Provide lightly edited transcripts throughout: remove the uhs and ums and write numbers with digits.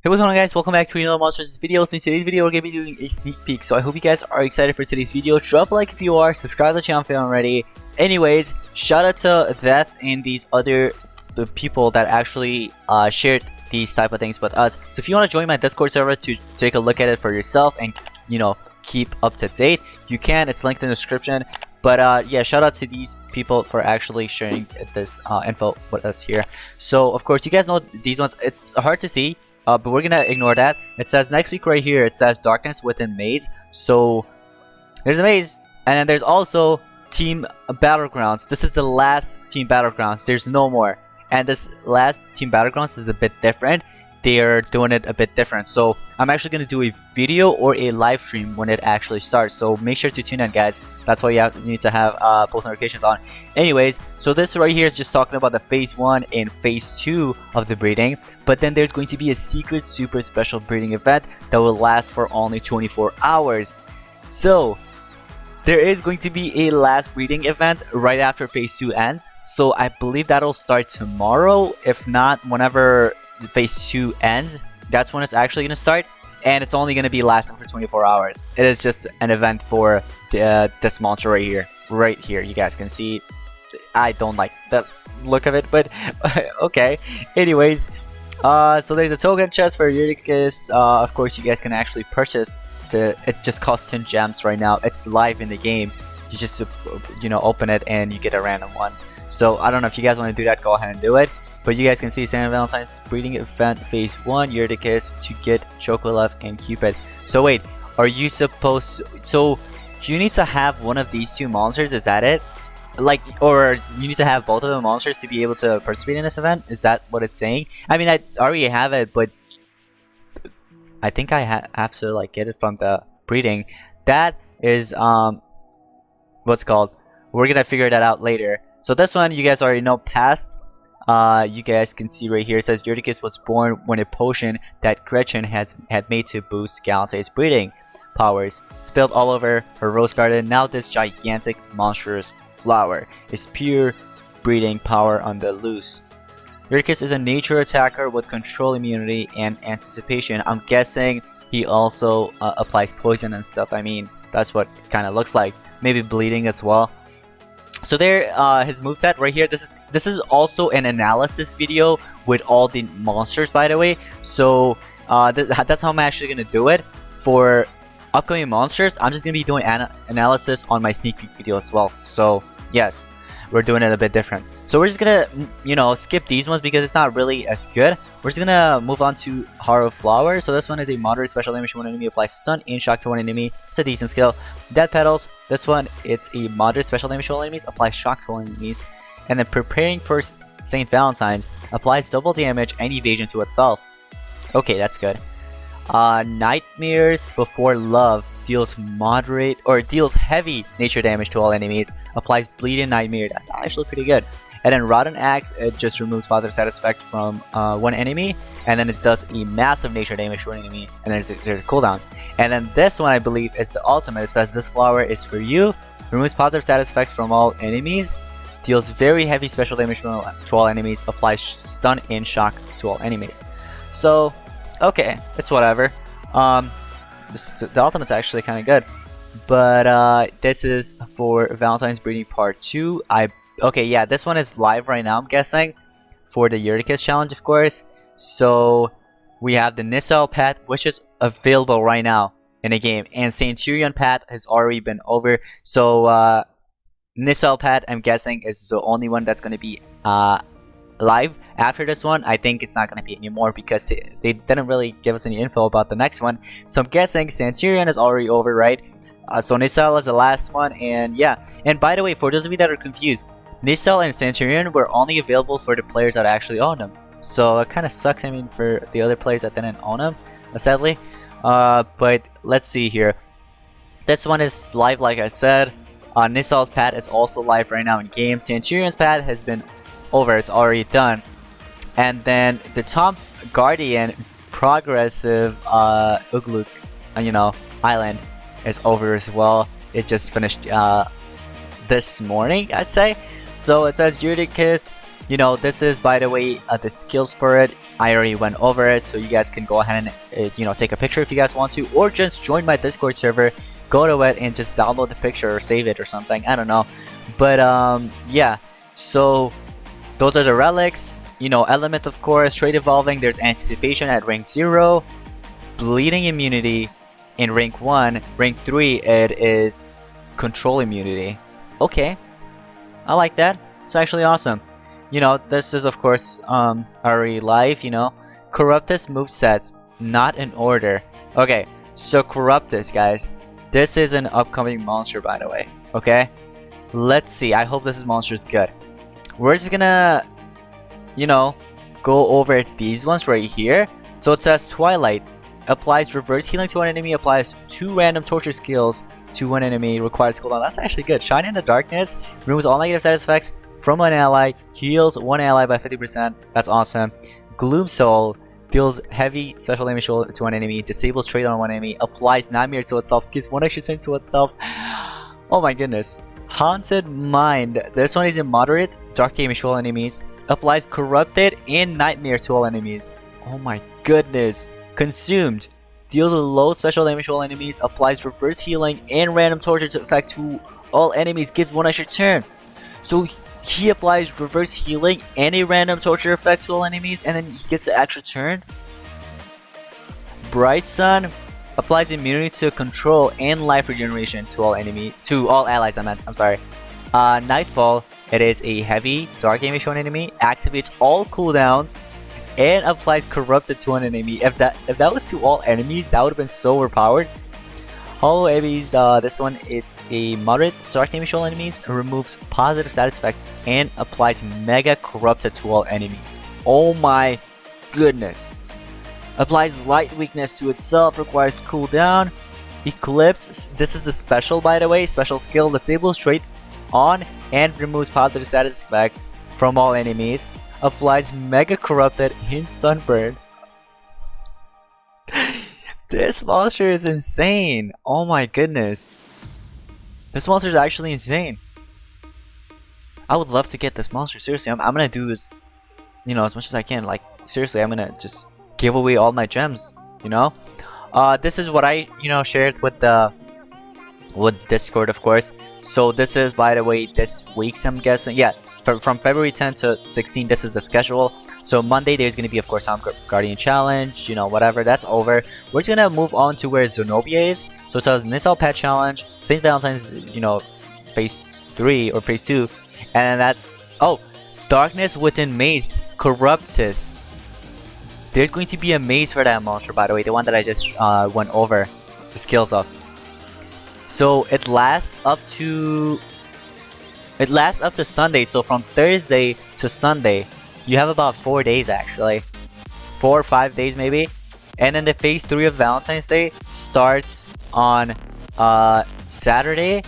Hey, what's going on, guys? Welcome back to another Monsters video. So in today's video we're going to be doing a sneak peek, so I hope you guys are excited for today's video. Drop a like if you are, subscribe to the channel if you haven't already. Anyways, shout out to Death and these other people that actually shared these type of things with us. So if you want to join my Discord server to take a look at it for yourself and keep up to date, you can. It's linked in the description. But yeah, shout out to these people for actually sharing this info with us here. So of course you guys know these ones, it's hard to see, but we're gonna ignore that. It says next week right here, it says Darkness Within Maze. So there's a maze, and then there's also Team Battlegrounds. This is the last Team Battlegrounds. There's no more. And this last Team Battlegrounds is a bit different. They're doing it a bit different. So I'm actually going to do a video or a live stream when it actually starts. So make sure to tune in, guys. That's why you need to have post notifications on. Anyways, so this right here is just talking about the phase 1 and phase 2 of the breeding. But then there's going to be a secret super special breeding event that will last for only 24 hours. So there is going to be a last breeding event right after phase 2 ends. So I believe that'll start tomorrow. If not, whenever phase 2 ends, that's when it's actually going to start, and it's only going to be lasting for 24 hours. It is just an event for this monster right here. You guys can see I don't like the look of it, but okay. Anyways, so there's a token chest for Euryticus. Of course you guys can actually purchase it just costs 10 gems right now. It's live in the game. You just open it and you get a random one. So I don't know if you guys want to do that, go ahead and do it. But you guys can see St. Valentine's breeding event phase 1, Euryticus to get Chocolove and Cupid. So wait, are you supposed to, so you need to have one of these two monsters, is that it? Like, or you need to have both of the monsters to be able to participate in this event? Is that what it's saying? I mean, I already have it, but I think I have to like get it from the breeding. That is what's called, we're gonna figure that out later. So this one you guys already know passed. You guys can see right here, it says Euryticus was born when a potion that Gretchen had made to boost Galante's breeding powers spilled all over her rose garden. Now this gigantic monstrous flower is pure breeding power on the loose. Euryticus is a nature attacker with control immunity and anticipation. I'm guessing he also applies poison and stuff. I mean, that's what it kind of looks like. Maybe bleeding as well. So there, his moveset right here. This is also an analysis video with all the monsters, by the way. So that's how I'm actually gonna do it for upcoming monsters. I'm just gonna be doing analysis on my sneak peek video as well. So yes, we're doing it a bit different. So we're just gonna skip these ones because it's not really as good. We're just gonna move on to Harrow Flower. So this one is a moderate special damage to one enemy, applies stun and shock to one enemy. It's a decent skill. Dead Petals. This one, it's a moderate special damage to all enemies, applies shock to all enemies. And then Preparing for St. Valentine's, applies double damage and evasion to itself. Okay, that's good. Nightmares Before Love deals moderate or deals heavy nature damage to all enemies, applies bleed and nightmare. That's actually pretty good. And then Rotten Axe, it just removes positive side effects from one enemy, and then it does a massive nature damage to an enemy, and there's a cooldown. And then this one, I believe, is the ultimate. It says this flower is for you, removes positive status effects from all enemies, deals very heavy special damage to all enemies, applies stun and shock to all enemies. So okay, it's whatever. The ultimate's actually kind of good, but this is for Valentine's Breeding Part 2. Okay, yeah, this one is live right now, I'm guessing, for the Euryticus challenge, of course. So we have the Nissel pet, which is available right now in the game, and Centurion pet has already been over. So Nissel pet, I'm guessing, is the only one that's going to be live. After this one, I think it's not going to be anymore because they didn't really give us any info about the next one. So I'm guessing Centurion is already over, right? So Nissel is the last one, and yeah. And by the way, for those of you that are confused, Nissel and Centurion were only available for the players that actually own them. So it kind of sucks, I mean, for the other players that didn't own them, sadly. But let's see here. This one is live, like I said. Nissel's pad is also live right now in game. Centurion's pad has been over, it's already done. And then the Top Guardian Progressive Ugluk, Island is over as well. It just finished this morning, I'd say. So it says Euryticus You know, this is, by the way, the skills for it. I already went over it, so you guys can go ahead and you know, take a picture if you guys want to, or just join my Discord server, go to it and just download the picture or save it or something. I don't know, but yeah. So those are the relics. You know, element, of course, trait evolving. There's anticipation at rank 0, bleeding immunity in rank 1. Rank 3, it is control immunity. Okay, I like that. It's actually awesome. You know, this is, of course, already live. You know, Corruptus moveset, not in order. Okay, so Corruptus, guys, this is an upcoming monster, by the way. Okay, let's see. I hope this monster is good. We're just gonna, you know, go over these ones right here. So it says Twilight applies reverse healing to an enemy, applies 2 random torture skills to one enemy, requires cooldown. That's actually good. Shine in the Darkness removes all negative status effects from an ally, heals one ally by 50%. That's awesome. Gloom Soul deals heavy special damage to one enemy, disables trait on one enemy, applies Nightmare to itself, gives 1 extra chance to itself. Oh my goodness. Haunted Mind. This one is in moderate, dark damage to all enemies, applies Corrupted and Nightmare to all enemies. Oh my goodness. Consumed. Deals a low special damage to all enemies, applies reverse healing and random torture effect to all enemies, gives 1 extra turn. So he applies reverse healing and a random torture effect to all enemies, and then he gets an extra turn. Bright Sun applies immunity to control and life regeneration to all allies. I'm sorry. Nightfall. It is a heavy dark damage to an enemy, activates all cooldowns, and applies corrupted to an enemy. If that was to all enemies, that would have been so overpowered. Hollow Enemies, this one, it's a moderate dark damage to all enemies, removes positive status effects, and applies mega corrupted to all enemies. Oh my goodness. Applies light weakness to itself, requires cooldown. Eclipse, this is the special, by the way, special skill, disables trait on and removes positive status effects from all enemies. Applies mega corrupted in Sunburn. This monster is insane. Oh my goodness. This monster is actually insane. I would love to get this monster. Seriously, I'm gonna do this, you know, as much as I can. Like, seriously, I'm gonna just give away all my gems, you know. This is what I, you know, shared with Discord, of course. So this is, by the way, this week's, I'm guessing. Yeah, from February 10th to 16th, this is the schedule. So Monday, there's going to be, of course, Guardian Challenge, you know, whatever, that's over. We're just going to move on to where Zenobia is. So it says Missile Pet Challenge, St. Valentine's, you know, Phase 3 or Phase 2. And that, oh, Darkness Within Maze, Corruptus. There's going to be a maze for that monster, by the way, the one that I just went over the skills of. So it lasts up to Sunday. So from Thursday to Sunday, you have about 4 days, actually, 4 or 5 days maybe. And then the Phase 3 of Valentine's Day starts on Saturday,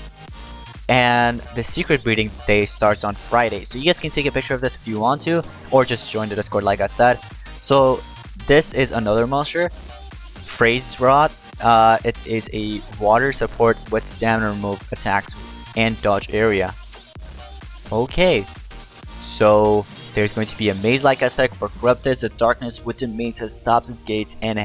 and the Secret Breeding Day starts on Friday. So you guys can take a picture of this if you want to, or just join the Discord like I said. So this is another monster, Phrase Rod. It is a water support with stamina remove attacks and dodge area. Okay, so there's going to be a maze, like I said, for Corruptus. The Darkness Within Maze has stopped its gates, and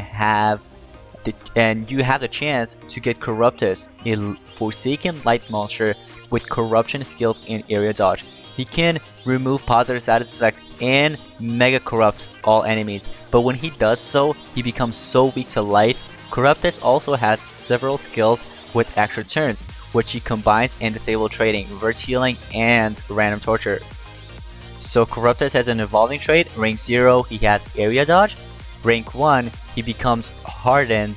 you have the chance to get Corruptus, a Forsaken Light monster with corruption skills and area dodge. He can remove positive status effects and mega corrupt all enemies, but when he does so, he becomes so weak to light. Corruptus also has several skills with extra turns, which he combines and disable trading, reverse healing, and random torture. So Corruptus has an evolving trait. Rank 0, he has area dodge. Rank 1, he becomes hardened.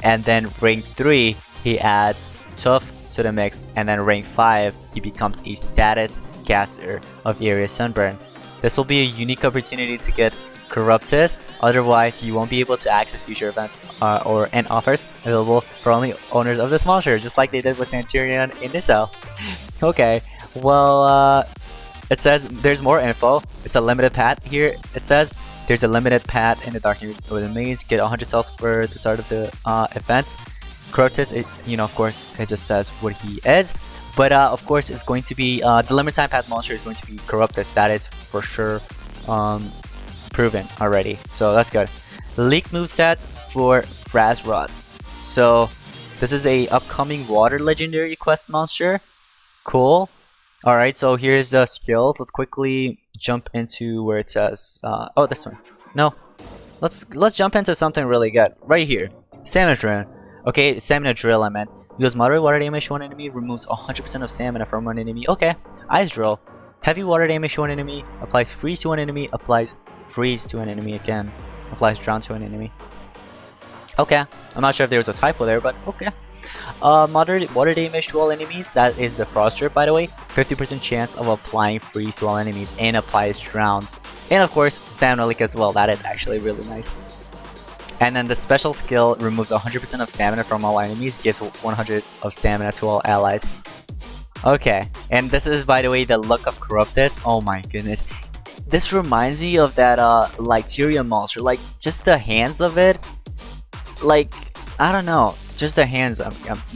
And then rank 3, he adds tough to the mix. And then rank 5, he becomes a status caster of area sunburn. This will be a unique opportunity to get Corruptus, otherwise you won't be able to access future events and offers available for only owners of this monster, just like they did with Centurion in Nissel. Okay, well, it says there's more info. It's a limited pad here. It says there's a limited pad in the Darkness Within Maze. Get 100 cells for the start of the event. Corruptus, of course, it just says what he is. But of course, it's going to be the limit time path monster is going to be Corruptus. That is for sure proven already. So that's good. Leak moveset for Frazrod. So this is a upcoming water legendary quest monster. Cool. Alright, so here's the skills. Let's quickly jump into where it says oh, this one. No. Let's jump into something really good. Right here. Stamina Drill. Okay, Stamina Drill I meant. Deals moderate water damage to one enemy, removes 100% of stamina from one enemy. Okay. Ice Drill. Heavy water damage to one enemy, applies freeze to one enemy, applies freeze to an enemy again, applies drown to an enemy. Okay, I'm not sure if there was a typo there, but okay. Moderate water damage to all enemies, that is the Frost Drip by the way. 50% chance of applying freeze to all enemies and applies drown. And of course, Stamina Leak as well, that is actually really nice. And then the special skill removes 100% of stamina from all enemies, gives 100 of stamina to all allies. Okay, and this is by the way the look of Corruptus. Oh my goodness. This reminds me of that Lyteria monster, like just the hands of it. Like, I don't know, just the hands.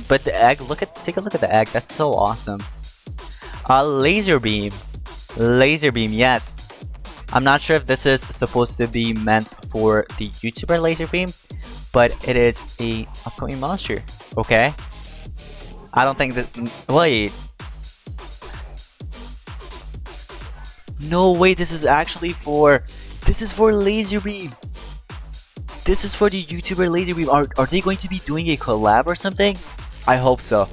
But the egg, take a look at the egg. That's so awesome. Laser beam, yes. I'm not sure if this is supposed to be meant for the YouTuber Laser Beam, but it is a upcoming monster. Okay. I don't think that. Wait. No way. This is actually for. This is for Laser Beam. This is for the YouTuber Laser Beam. Are they going to be doing a collab or something? I hope so.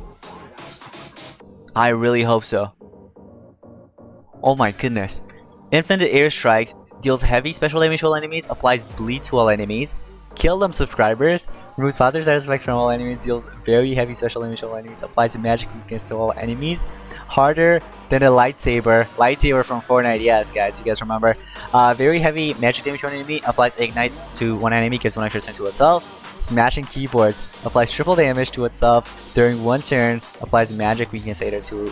I really hope so. Oh my goodness. Infinite Air Strikes, deals heavy special damage to all enemies, applies bleed to all enemies, kill them subscribers, removes positive status effects from all enemies, deals very heavy special damage to all enemies, applies a magic weakness to all enemies, harder than a lightsaber from Fortnite, yes guys, you guys remember. Very heavy magic damage to one enemy, applies ignite to one enemy, gives 100% to itself. Smashing keyboards, applies triple damage to itself during one turn, applies magic weakness to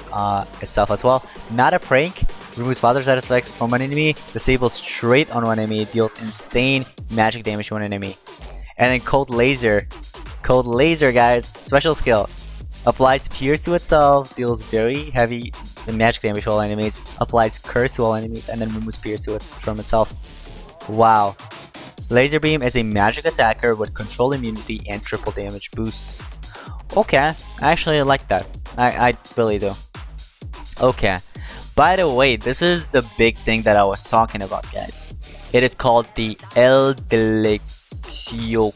itself as well. Not a prank, removes positive status effects from one enemy, disables straight on one enemy, deals insane magic damage to one enemy. And then Cold Laser guys, special skill, applies pierce to itself, deals very heavy magic damage to all enemies, applies curse to all enemies, and then removes pierce from itself. Wow. Laser Beam is a magic attacker with control immunity and triple damage boosts. Okay, I actually like that. I really do. Okay. By the way, this is the big thing that I was talking about, guys. It is called the El Delicioso.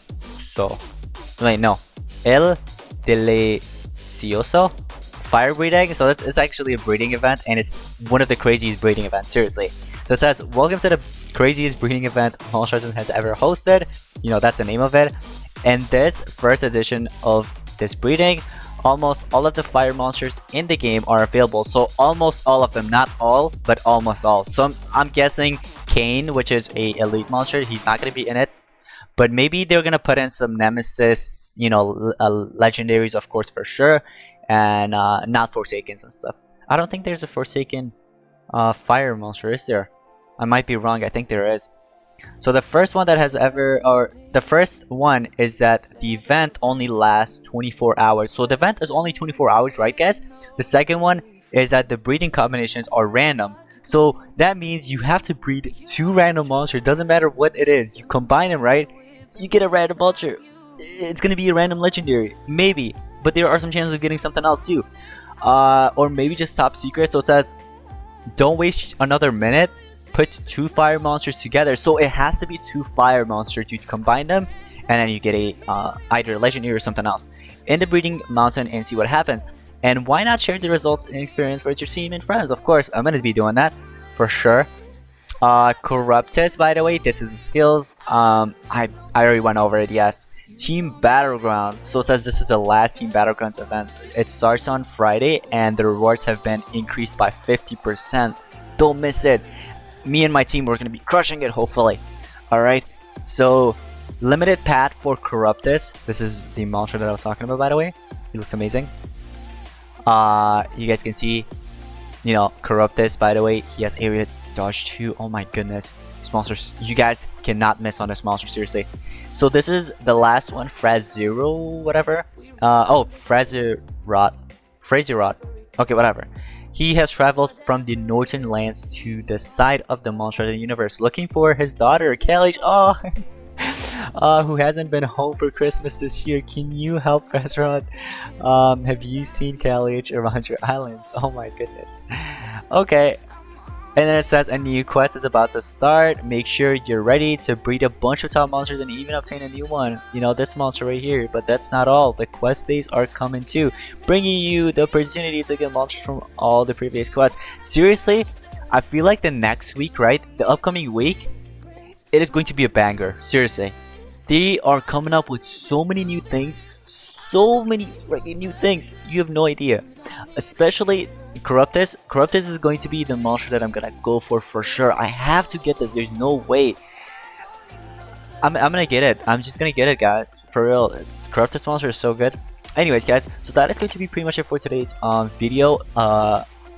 Wait, no. El Delicioso fire breeding. So it's actually a breeding event, and it's one of the craziest breeding events, seriously. So it says, welcome to the craziest breeding event Monsters has ever hosted. You know, that's the name of it. And this first edition of this breeding, almost all of the fire monsters in the game are available. So almost all of them, not all, but almost all. So I'm guessing Kane, which is a elite monster, he's not going to be in it. But maybe they're going to put in some Nemesis, you know, legendaries, of course, for sure. And not Forsakens and stuff. I don't think there's a Forsaken fire monster, is there? I might be wrong, I think there is. So the first one that has the first one is that the event only lasts 24 hours. So the event is only 24 hours, right guys? The second one is that the breeding combinations are random. So that means you have to breed 2 random monsters, doesn't matter what it is. You combine them, right? You get a random monster. It's gonna be a random legendary, maybe. But there are some chances of getting something else too. Or maybe just top secret. So it says, don't waste another minute. Put 2 fire monsters together. So it has to be 2 fire monsters. You combine them, and then you get a either legendary or something else in the breeding mountain and see what happens. And why not share the results and experience with your team and friends? Of course, I'm gonna be doing that for sure. Corruptus, by the way, this is the skills. I already went over it. Yes. Team Battlegrounds. So it says this is the last Team Battlegrounds event. It starts on Friday, and the rewards have been increased by 50%. Don't miss it. Me and my team, we're gonna be crushing it, hopefully. Alright, so limited path for Corruptus. This is the monster that I was talking about, by the way. He looks amazing. You guys can see, you know, Corruptus, by the way, he has area dodge too. Oh my goodness, this monster, you guys cannot miss on this monster, seriously. So this is the last one, Fraz 0 whatever. Fraser Rod. Okay, whatever. He has traveled from the northern lands to the side of the monster of the universe, looking for his daughter, Kalish. Oh, who hasn't been home for Christmas this year. Can you help Fraser Rod? Have you seen Kalish around your islands? Oh my goodness. Okay. And then it says a new quest is about to start. Make sure you're ready to breed a bunch of top monsters and even obtain a new one. You know, this monster right here. But that's not all. The quest days are coming too, bringing you the opportunity to get monsters from all the previous quests. Seriously, I feel like the next week, right? The upcoming week, it is going to be a banger. Seriously. They are coming up with so many new things. So many freaking new things. You have no idea. Especially Corruptus. Corruptus is going to be the monster that I'm gonna go for sure. I have to get this. There's no way. I'm gonna get it. I'm just gonna get it, guys. For real. Corruptus monster is so good. Anyways, guys, so that is going to be pretty much it for today's video.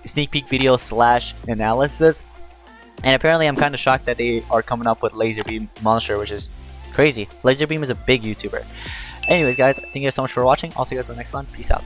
Sneak peek video / analysis. And apparently I'm kind of shocked that they are coming up with Laser Beam monster, which is crazy. Laser Beam is a big YouTuber. Anyways, guys, thank you guys so much for watching. I'll see you guys in the next one. Peace out.